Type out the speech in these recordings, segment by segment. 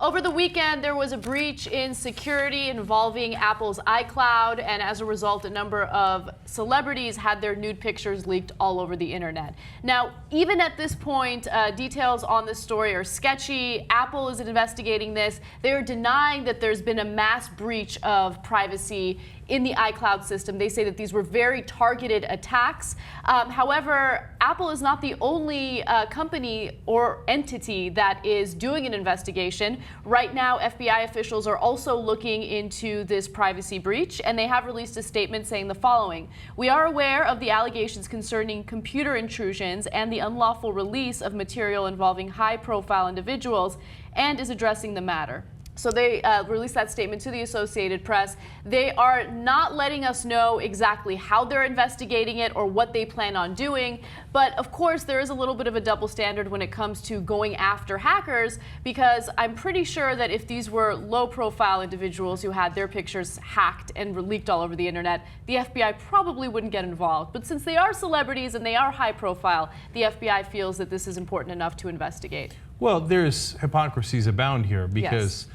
Over the weekend, there was a breach in security involving Apple's iCloud, and as a result, a number of celebrities had their nude pictures leaked all over the internet. Now, even at this point, details on this story are sketchy. Apple is investigating this. They're denying that there's been a mass breach of privacy in the iCloud system. They say that these were very targeted attacks. However, Apple is not the only company or entity that is doing an investigation. Right now, FBI officials are also looking into this privacy breach, and they have released a statement saying the following: "We are aware of the allegations concerning computer intrusions and the unlawful release of material involving high-profile individuals, and is addressing the matter." So they released that statement to the Associated Press. They are not letting us know exactly how they're investigating it or what they plan on doing. But of course, there is a little bit of a double standard when it comes to going after hackers, because I'm pretty sure that if these were low-profile individuals who had their pictures hacked and leaked all over the internet, the FBI probably wouldn't get involved. But since they are celebrities and they are high-profile, the FBI feels that this is important enough to investigate. Well, there's hypocrisies abound here, because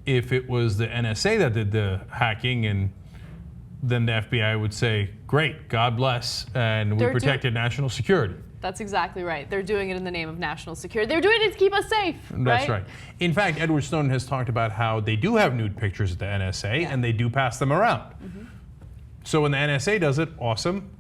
if it was the NSA that did the hacking, and then the FBI would say, great, God bless, and we protected national security. That's exactly right. They're doing it in the name of national security. They're doing it to keep us safe, That's right. In fact, Edward Snowden has talked about how they do have nude pictures at the NSA, and they do pass them around. So when the NSA does it, awesome.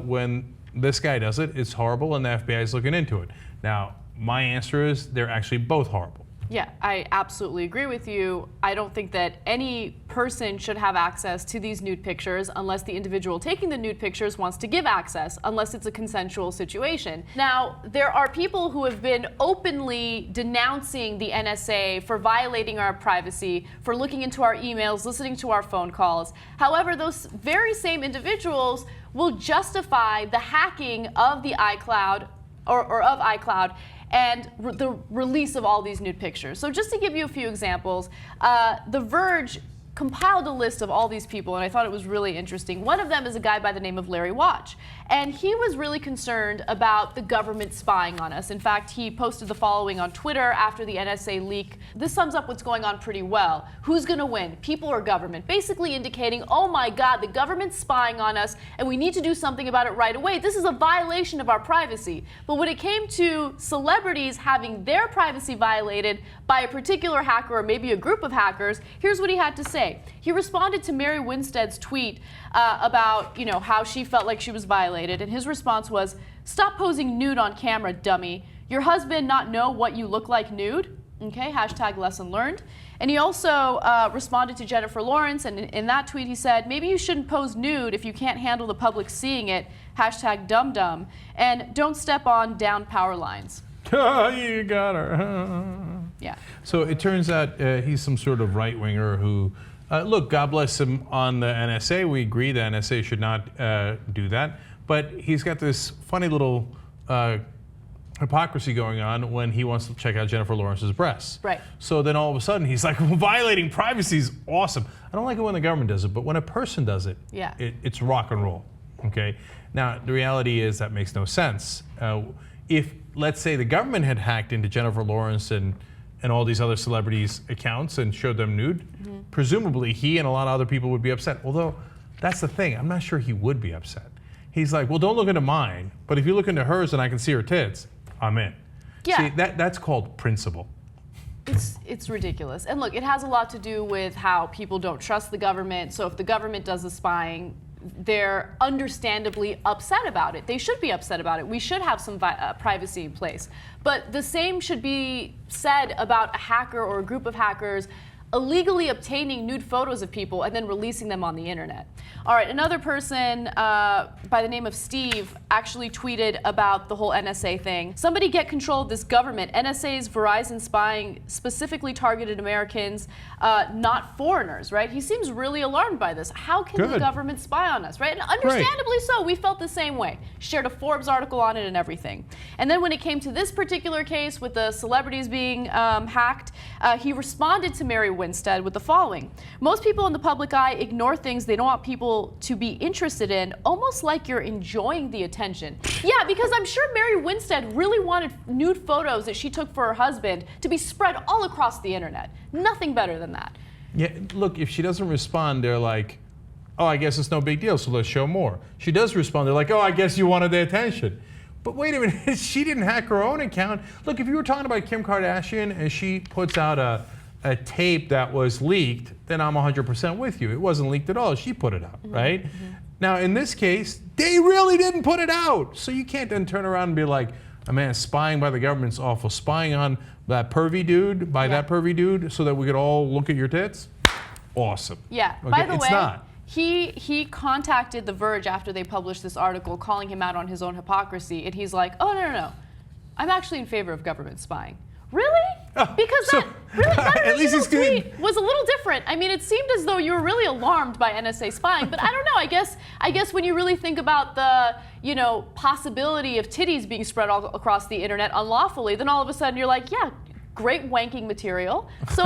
When this guy does it, it's horrible, and the FBI is looking into it. Now, my answer is they're actually both horrible. Yeah, I absolutely agree with you. I don't think that any person should have access to these nude pictures unless the individual taking the nude pictures wants to give access, unless it's a consensual situation. Now, there are people who have been openly denouncing the NSA for violating our privacy, for looking into our emails, listening to our phone calls. However, those very same individuals will justify the hacking of the iCloud or of iCloud and the release of all these nude pictures. So just to give you a few examples, The Verge compiled a list of all these people, and I thought it was really interesting. One of them is a guy by the name of Larry Watch, and he was really concerned about the government spying on us. In fact, he posted the following on Twitter after the NSA leak. This sums up what's going on pretty well. Who's going to win, people or government? Basically indicating, oh my God, the government's spying on us, and we need to do something about it right away. This is a violation of our privacy. But when it came to celebrities having their privacy violated by a particular hacker or maybe a group of hackers, here's what he had to say. He responded to Mary Winstead's tweet about, how she felt like she was violated, and his response was, "Stop posing nude on camera, dummy. Your husband not know what you look like nude?" Okay, hashtag lesson learned. And he also responded to Jennifer Lawrence, and in that tweet he said, "Maybe you shouldn't pose nude if you can't handle the public seeing it. Hashtag dumb dumb. And don't step on down power lines." You got her. Yeah. So it turns out he's some sort of right-winger who, look, God bless him on the NSA. We agree the NSA should not do that. But he's got this funny little hypocrisy going on when he wants to check out Jennifer Lawrence's breasts. Right. So then all of a sudden he's like, violating privacy is awesome. I don't like it when the government does it, but when a person does it, it's rock and roll. Okay. Now, the reality is that makes no sense. If, let's say, the government had hacked into Jennifer Lawrence and all these other celebrities' accounts and showed them nude, presumably he and a lot of other people would be upset. Although, that's the thing, I'm not sure he would be upset. He's like, well, don't look into mine, but if you look into hers and I can see her tits, I'm in. Yeah. See, that's called principle. It's ridiculous. And look, it has a lot to do with how people don't trust the government. So if the government does the spying, they're understandably upset about it. They should be upset about it. We should have some privacy in place. But the same should be said about a hacker or a group of hackers illegally obtaining nude photos of people and then releasing them on the internet. All right, another person by the name of Steve actually tweeted about the whole NSA thing. "Somebody get control of this government. NSA's Verizon spying specifically targeted Americans, not foreigners," right? He seems really alarmed by this. How can the government spy on us, right? And understandably so, we felt the same way. Shared a Forbes article on it and everything. And then when it came to this particular case with the celebrities being hacked, he responded to Mary Winstead with the following. Most people in the public eye ignore things they don't want people to be interested in, almost like you're enjoying the attention. Yeah, because I'm sure Mary Winstead really wanted nude photos that she took for her husband to be spread all across the internet. Nothing better than that. Yeah, look, if she doesn't respond, they're like, oh, I guess it's no big deal, so let's show more. She does respond, they're like, oh, I guess you wanted the attention. But wait a minute, she didn't hack her own account. Look, if you were talking about Kim Kardashian and she puts out a tape that was leaked, then I'm 100% with you. It wasn't leaked at all. She put it out, right? Mm-hmm. Now, in this case, they really didn't put it out. So you can't then turn around and be like, oh, man, spying by the government's awful. Spying on that pervy dude, that pervy dude, so that we could all look at your tits? Awesome. Yeah, okay? By the way, it's not. He contacted The Verge after they published this article calling him out on his own hypocrisy, and he's like, oh, no. I'm actually in favor of government spying. Really? Because that at least he's tweet was a little different. I mean, it seemed as though you were really alarmed by NSA spying, but I don't know. I guess when you really think about the, possibility of titties being spread all across the internet unlawfully, then all of a sudden you're like, yeah, great wanking material. So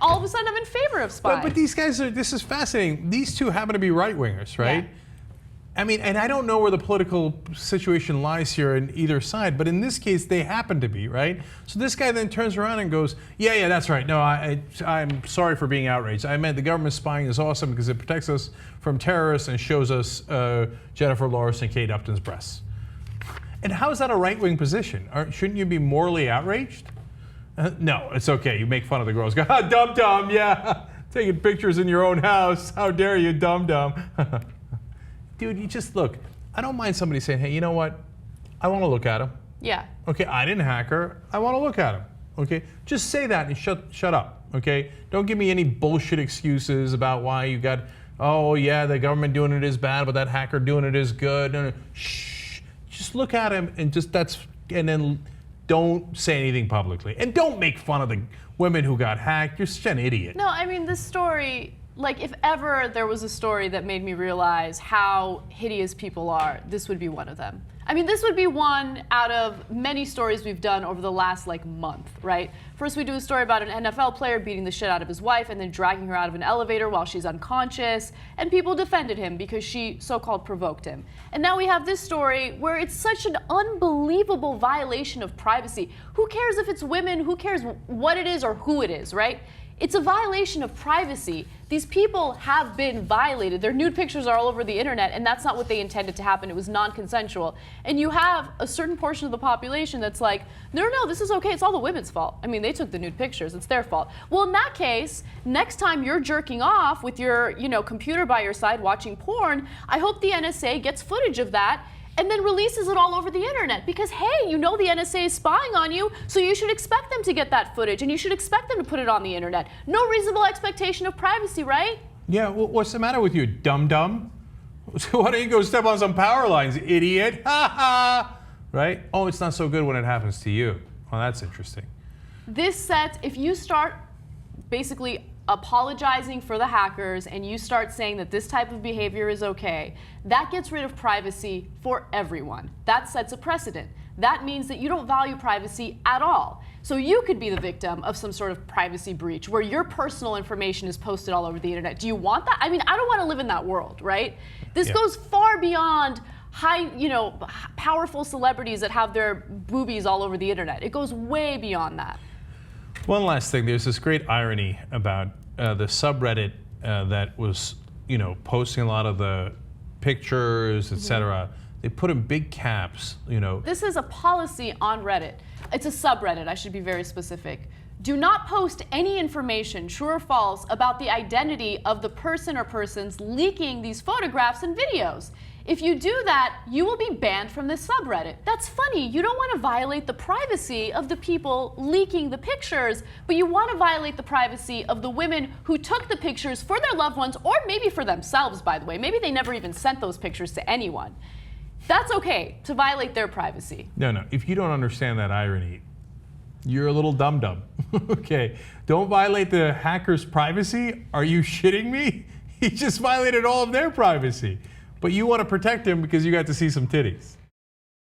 all of a sudden I'm in favor of spying. But these guys this is fascinating. These two happen to be right-wingers, right? Yeah. I mean, and I don't know where the political situation lies here in either side, but in this case, they happen to be, right? So this guy then turns around and goes, yeah, that's right. No, I'm sorry for being outraged. I meant the government spying is awesome because it protects us from terrorists and shows us Jennifer Lawrence and Kate Upton's breasts. And how is that a right-wing position? Shouldn't you be morally outraged? No, it's okay. You make fun of the girls. Go, dum-dum, yeah. Taking pictures in your own house. How dare you, dum-dum. Dude, you just look. I don't mind somebody saying, hey, you know what? I want to look at him. Yeah. Okay, I didn't hack her. I want to look at him. Okay? Just say that and shut up. Okay? Don't give me any bullshit excuses about why you got, oh, yeah, the government doing it is bad, but that hacker doing it is good. No. Shh. Just look at him and and then don't say anything publicly. And don't make fun of the women who got hacked. You're such an idiot. No, I mean, this story, like, if ever there was a story that made me realize how hideous people are, this would be one of them. I mean, this would be one out of many stories we've done over the last, month, right? First, we do a story about an NFL player beating the shit out of his wife and then dragging her out of an elevator while she's unconscious, and people defended him because she so-called provoked him. And now we have this story where it's such an unbelievable violation of privacy. Who cares if it's women? Who cares what it is or who it is, right? It's a violation of privacy. These people have been violated. Their nude pictures are all over the internet, and that's not what they intended to happen. It was non-consensual. And you have a certain portion of the population that's like, no, this is okay. It's all the women's fault. I mean, they took the nude pictures. It's their fault. Well, in that case, next time you're jerking off with your, computer by your side watching porn, I hope the NSA gets footage of that and then releases it all over the internet because, hey, the NSA is spying on you, so you should expect them to get that footage and you should expect them to put it on the internet. No reasonable expectation of privacy, right? Yeah, what's the matter with you, dum-dum? Why don't you go step on some power lines, idiot? Ha ha! Right? Oh, it's not so good when it happens to you. Well, that's interesting. This sets, if you start basically apologizing for the hackers and you start saying that this type of behavior is okay, that gets rid of privacy for everyone. That sets a precedent. That means that you don't value privacy at all. So you could be the victim of some sort of privacy breach where your personal information is posted all over the internet. Do you want that? I mean, I don't want to live in that world, right? This goes far beyond powerful celebrities that have their boobies all over the internet. It goes way beyond that. One last thing, there's this great irony about the subreddit that was, posting a lot of the pictures, etc. They put in big caps, This is a policy on Reddit. It's a subreddit, I should be very specific. Do not post any information, true or false, about the identity of the person or persons leaking these photographs and videos. If you do that, you will be banned from this subreddit. That's funny. You don't want to violate the privacy of the people leaking the pictures, but you want to violate the privacy of the women who took the pictures for their loved ones, or maybe for themselves, by the way. Maybe they never even sent those pictures to anyone. That's okay to violate their privacy. No. If you don't understand that irony, you're a little dum-dum. Okay. Don't violate the hacker's privacy? Are you shitting me? He just violated all of their privacy. But you want to protect him because you got to see some titties.